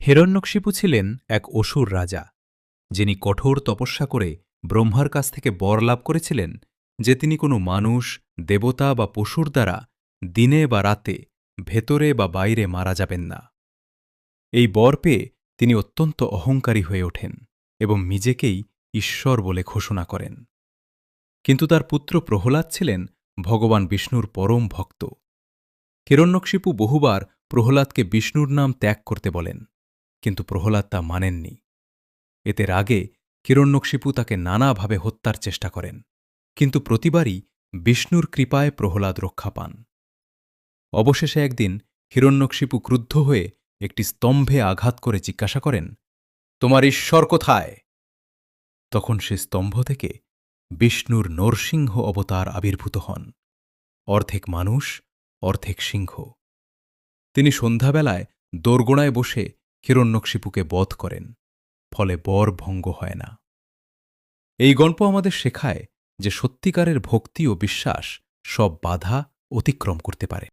হিরণ্যকশিপু ছিলেন এক অসুর রাজা, যিনি কঠোর তপস্যা করে ব্রহ্মার কাছ থেকে বর লাভ করেছিলেন যে তিনি কোনো মানুষ, দেবতা বা পশুর দ্বারা দিনে বা রাতে, ভেতরে বা বাইরে মারা যাবেন না। এই বর পেয়ে তিনি অত্যন্ত অহংকারী হয়ে ওঠেন এবং নিজেকেই ঈশ্বর বলে ঘোষণা করেন। কিন্তু তার পুত্র প্রহ্লাদ ছিলেন ভগবান বিষ্ণুর পরম ভক্ত। হিরণ্যকশিপু বহুবার প্রহ্লাদকে বিষ্ণুর নাম ত্যাগ করতে বলেন, কিন্তু প্রহ্লাদ তা মানেননি। এতে রাগে হিরণ্যকশিপু তাকে নানাভাবে হত্যার চেষ্টা করেন, কিন্তু প্রতিবারই বিষ্ণুর কৃপায় প্রহ্লাদ রক্ষা পান। অবশেষে একদিন হিরণ্যকশিপু ক্রুদ্ধ হয়ে একটি স্তম্ভে আঘাত করে জিজ্ঞাসা করেন, তোমার ঈশ্বর কোথায়? তখন সে স্তম্ভ থেকে বিষ্ণুর নরসিংহ অবতার আবির্ভূত হন, অর্ধেক মানুষ অর্ধেক সিংহ। তিনি সন্ধ্যাবেলায় দোরগোড়ায় বসে হিরণ্যকশিপুকে বধ করেন, ফলে বর ভঙ্গ হয় না। এই গল্প আমাদের শেখায় যে সত্যিকারের ভক্তি ও বিশ্বাস সব বাধা অতিক্রম করতে পারে।